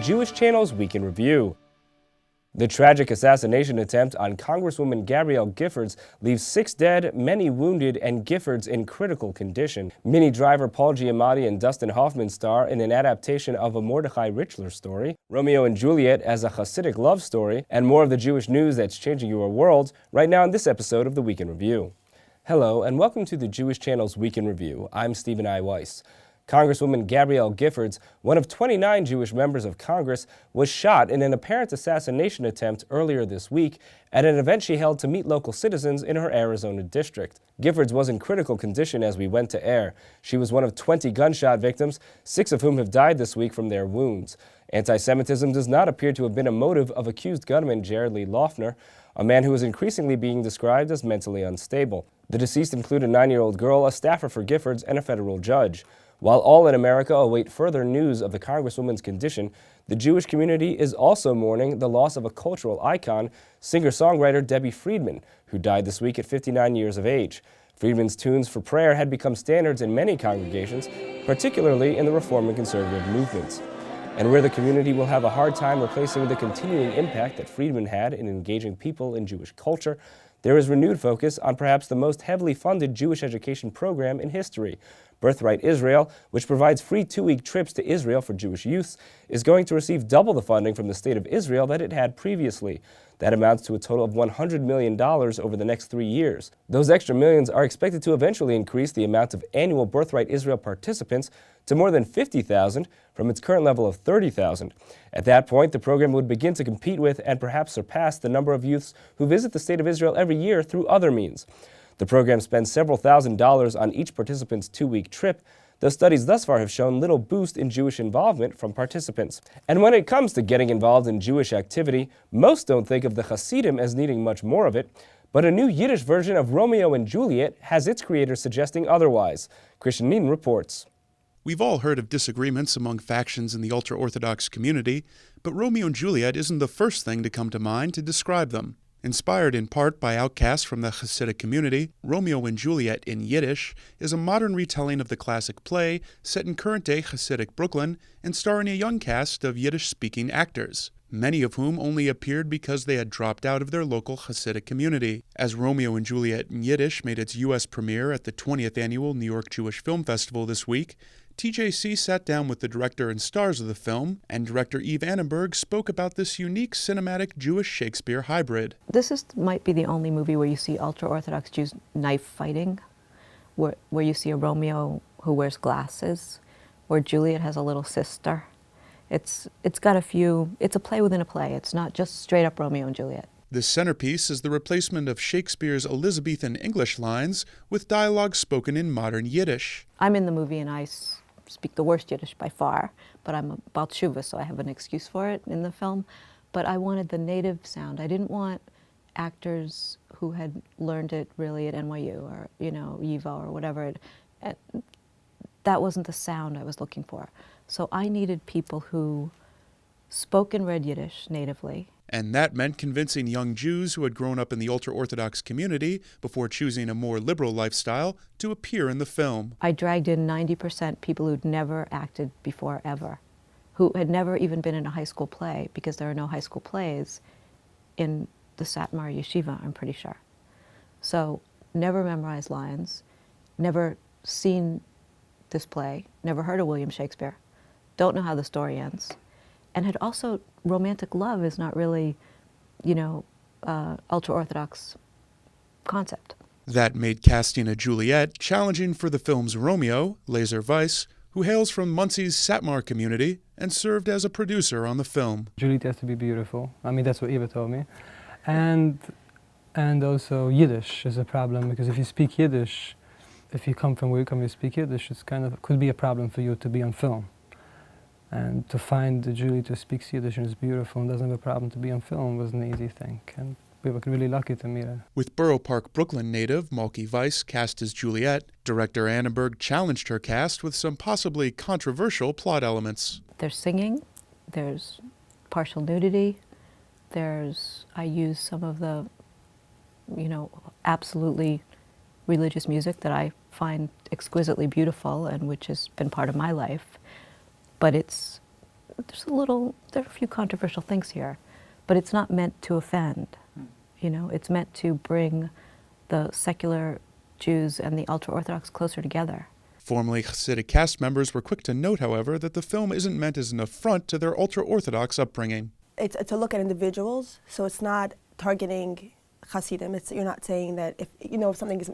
Jewish Channel's Week in Review. The tragic assassination attempt on Congresswoman Gabrielle Giffords leaves 6 dead, many wounded, and Giffords in critical condition. Minnie Driver, Paul Giamatti, and Dustin Hoffman star in an adaptation of a Mordechai Richler story, Romeo and Juliet as a Hasidic love story, and more of the Jewish news that's changing your world right now in this episode of the Week in Review. Hello, and welcome to the Jewish Channel's Week in Review. I'm Stephen I. Weiss. Congresswoman Gabrielle Giffords, one of 29 Jewish members of Congress, was shot in an apparent assassination attempt earlier this week at an event she held to meet local citizens in her Arizona district. Giffords was in critical condition as we went to air. She was one of 20 gunshot victims, 6 of whom have died this week from their wounds. Anti-Semitism does not appear to have been a motive of accused gunman Jared Lee Loeffner, a man who is increasingly being described as mentally unstable. The deceased include a 9-year-old girl, a staffer for Giffords, and a federal judge. While all in America await further news of the Congresswoman's condition, the Jewish community is also mourning the loss of a cultural icon, singer-songwriter Debbi Friedman, who died this week at 59 years of age. Friedman's tunes for prayer had become standards in many congregations, particularly in the Reform and Conservative movements. And where the community will have a hard time replacing the continuing impact that Friedman had in engaging people in Jewish culture, there is renewed focus on perhaps the most heavily funded Jewish education program in history. Birthright Israel, which provides free 2-week trips to Israel for Jewish youths, is going to receive double the funding from the state of Israel that it had previously. That amounts to a total of $100 million over the next 3 years. Those extra millions are expected to eventually increase the amount of annual Birthright Israel participants to more than 50,000 from its current level of 30,000. At that point, the program would begin to compete with and perhaps surpass the number of youths who visit the state of Israel every year through other means. The program spends several $1,000s on each participant's 2-week trip, though studies thus far have shown little boost in Jewish involvement from participants. And when it comes to getting involved in Jewish activity, most don't think of the Hasidim as needing much more of it, but a new Yiddish version of Romeo and Juliet has its creator suggesting otherwise. Christian Neen reports. We've all heard of disagreements among factions in the ultra-Orthodox community, but Romeo and Juliet isn't the first thing to come to mind to describe them. Inspired in part by outcasts from the Hasidic community, Romeo and Juliet in Yiddish is a modern retelling of the classic play set in current-day Hasidic Brooklyn and starring a young cast of Yiddish-speaking actors, many of whom only appeared because they had dropped out of their local Hasidic community. As Romeo and Juliet in Yiddish made its U.S. premiere at the 20th Annual New York Jewish Film Festival this week, TJC sat down with the director and stars of the film, and director Eve Annenberg spoke about this unique cinematic Jewish-Shakespeare hybrid. This might be the only movie where you see ultra-Orthodox Jews knife fighting, where you see a Romeo who wears glasses, where Juliet has a little sister. It's got a few, it's a play within a play. It's not just straight up Romeo and Juliet. The centerpiece is the replacement of Shakespeare's Elizabethan English lines with dialogue spoken in modern Yiddish. I'm in the movie and I speak the worst Yiddish by far, but I'm about Tshuva, so I have an excuse for it in the film. But I wanted the native sound. I didn't want actors who had learned it really at NYU or, YIVA or whatever. That wasn't the sound I was looking for. So I needed people who spoke and read Yiddish natively. And that meant convincing young Jews who had grown up in the ultra-Orthodox community before choosing a more liberal lifestyle to appear in the film. I dragged in 90% people who'd never acted before ever, who had never even been in a high school play, because there are no high school plays in the Satmar Yeshiva, I'm pretty sure. So never memorized lines, never seen this play, never heard of William Shakespeare, don't know how the story ends. And had also, romantic love is not really, ultra-Orthodox concept. That made casting a Juliet challenging for the film's Romeo, Laser Weiss, who hails from Muncie's Satmar community and served as a producer on the film. Juliet has to be beautiful. I mean, that's what Eva told me. And also Yiddish is a problem, because if you speak Yiddish, if you come from where you come, you speak Yiddish, it's could be a problem for you to be on film. And to find a Juliet who speaks Yiddish and is beautiful and doesn't have a problem to be on film was an easy thing. And we were really lucky to meet her. With Borough Park, Brooklyn native Malky Weiss cast as Juliet, director Annenberg challenged her cast with some possibly controversial plot elements. There's singing, there's partial nudity, I use some of the, absolutely religious music that I find exquisitely beautiful and which has been part of my life. But it's there are a few controversial things here, but it's not meant to offend. You know, it's meant to bring the secular Jews and the ultra-Orthodox closer together. Formerly Hasidic cast members were quick to note, however, that the film isn't meant as an affront to their ultra-Orthodox upbringing. It's a look at individuals, so it's not targeting Hasidim. You're not saying that if something is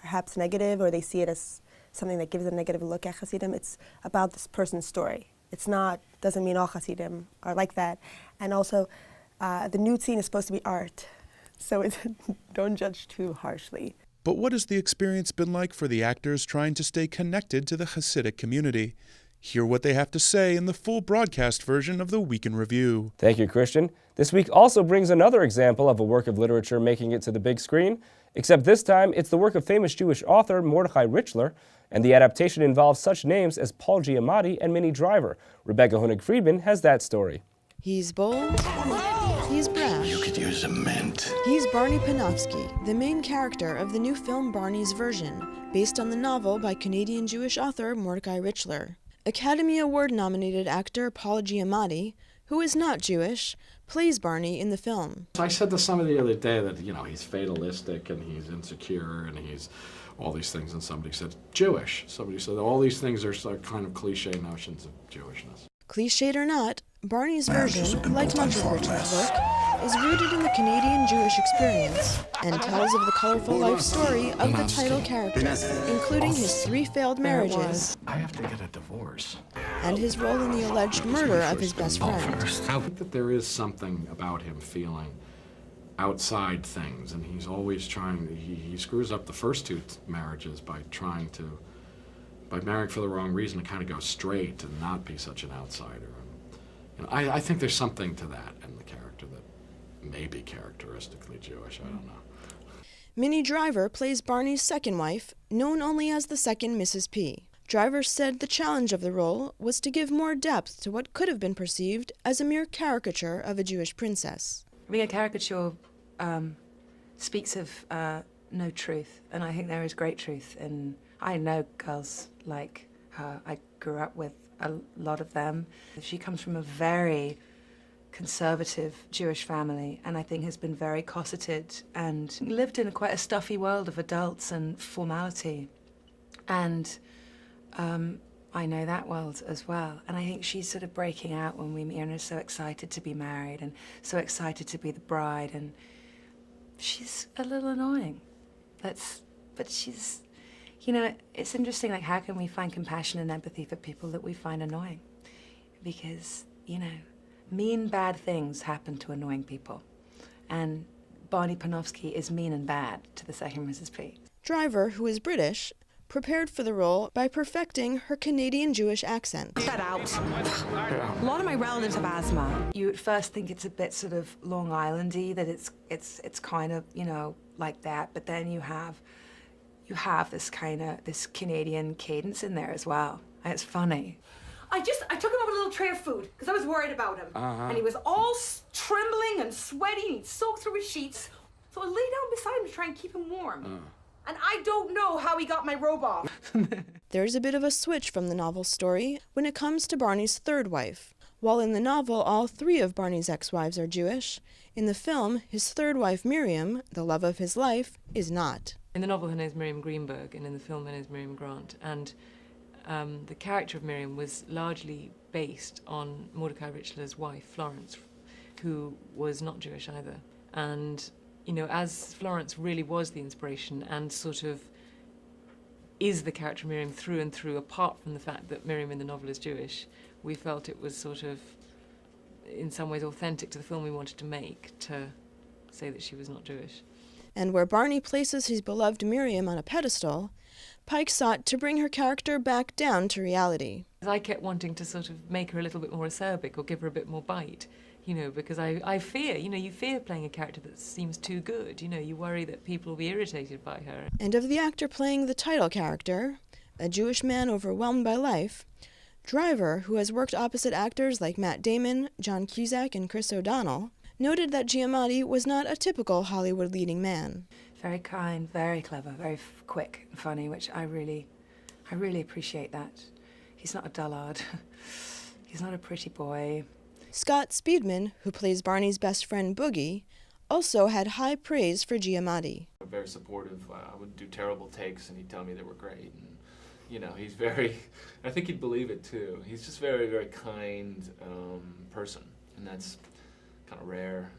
perhaps negative or they see it as something that gives a negative look at Hasidim, it's about this person's story. Doesn't mean all Hasidim are like that. And also, the nude scene is supposed to be art, so don't judge too harshly. But what has the experience been like for the actors trying to stay connected to the Hasidic community? Hear what they have to say in the full broadcast version of the Week in Review. Thank you, Christian. This week also brings another example of a work of literature making it to the big screen, except this time it's the work of famous Jewish author Mordechai Richler, and the adaptation involves such names as Paul Giamatti and Minnie Driver. Rebecca Friedman has that story. He's bold, he's brash. You could use a mint. He's Barney Panofsky, the main character of the new film Barney's Version, based on the novel by Canadian Jewish author Mordechai Richler. Academy Award-nominated actor Paul Giamatti, who is not Jewish, plays Barney in the film. I said to somebody the other day that, he's fatalistic and he's insecure and he's all these things, and somebody said, Jewish. Somebody said all these things are kind of cliche notions of Jewishness. Cliched or not, Barney's Version, like much of Richard's work, is rooted in the Canadian Jewish experience and tells of the colorful life story of the title character, including his 3 failed marriages I have to get a divorce. and his role in the alleged murder of his best friend. I think that there is something about him feeling outside things, and he's always trying, he screws up the first 2 marriages by marrying for the wrong reason to kind of go straight and not be such an outsider. And, I think there's something to that in the character that may be characteristically Jewish, I don't know. Minnie Driver plays Barney's second wife, known only as the second Mrs. P. Driver said the challenge of the role was to give more depth to what could have been perceived as a mere caricature of a Jewish princess. Being a caricature speaks of no truth, and I think there is great truth. And I know girls like her. I grew up with a lot of them. She comes from a very conservative Jewish family, and I think has been very cosseted and lived in quite a stuffy world of adults and formality. And I know that world as well. And I think she's sort of breaking out when we meet her and is so excited to be married and so excited to be the bride. And she's a little annoying. But she's, it's interesting, like, how can we find compassion and empathy for people that we find annoying? Because, mean, bad things happen to annoying people. And Barney Panofsky is mean and bad to the second Mrs. P. Driver, who is British, prepared for the role by perfecting her Canadian Jewish accent. Cut that out. A lot of my relatives have asthma. You at first think it's a bit sort of Long Island-y, that it's kind of, like that, but then you have this this Canadian cadence in there as well. And it's funny. I took him over a little tray of food because I was worried about him. And he was all trembling and sweaty and he'd soaked through his sheets. So I lay down beside him to try and keep him warm. And I don't know how he got my robe off. There's a bit of a switch from the novel's story when it comes to Barney's third wife. While in the novel all 3 of Barney's ex-wives are Jewish, in the film his third wife Miriam, the love of his life, is not. In the novel her name is Miriam Greenberg, and in the film her name is Miriam Grant. And the character of Miriam was largely based on Mordechai Richler's wife, Florence, who was not Jewish either. And, as Florence really was the inspiration and sort of is the character of Miriam through and through, apart from the fact that Miriam in the novel is Jewish, we felt it was sort of, in some ways, authentic to the film we wanted to make, to say that she was not Jewish. And where Barney places his beloved Miriam on a pedestal, Pike sought to bring her character back down to reality. I kept wanting to sort of make her a little bit more acerbic or give her a bit more bite, because I fear, you fear playing a character that seems too good. You worry that people will be irritated by her. And of the actor playing the title character, a Jewish man overwhelmed by life, Driver, who has worked opposite actors like Matt Damon, John Cusack, and Chris O'Donnell, noted that Giamatti was not a typical Hollywood leading man. Very kind, very clever, very quick and funny, which I really appreciate that. He's not a dullard. He's not a pretty boy. Scott Speedman, who plays Barney's best friend Boogie, also had high praise for Giamatti. Very supportive. I would do terrible takes and he'd tell me they were great. And, you know, he's very, I think he'd believe it too. He's just very, very kind person. And that's kind of rare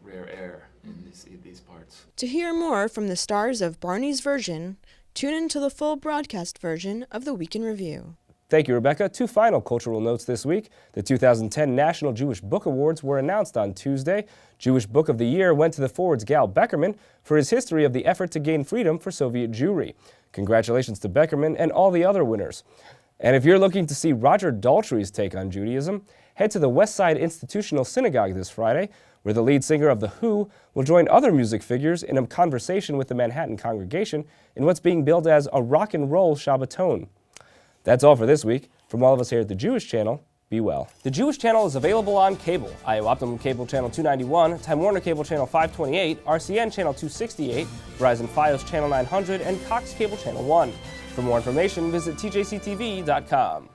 air in these parts. To hear more from the stars of Barney's version, tune into the full broadcast version of the Week in Review. Thank you, Rebecca. Two final cultural notes this week. The 2010 National Jewish Book Awards were announced on Tuesday. Jewish Book of the Year went to the forward's Gal Beckerman for his history of the effort to gain freedom for Soviet Jewry. Congratulations to Beckerman and all the other winners. And if you're looking to see Roger Daltrey's take on Judaism, head to the West Side Institutional Synagogue this Friday, where the lead singer of The Who will join other music figures in a conversation with the Manhattan congregation in what's being billed as a rock and roll Shabbaton. That's all for this week. From all of us here at the Jewish Channel, be well. The Jewish Channel is available on cable: IO Optimum Cable Channel 291, Time Warner Cable Channel 528, RCN Channel 268, Verizon Fios Channel 900, and Cox Cable Channel 1. For more information, visit tjctv.com.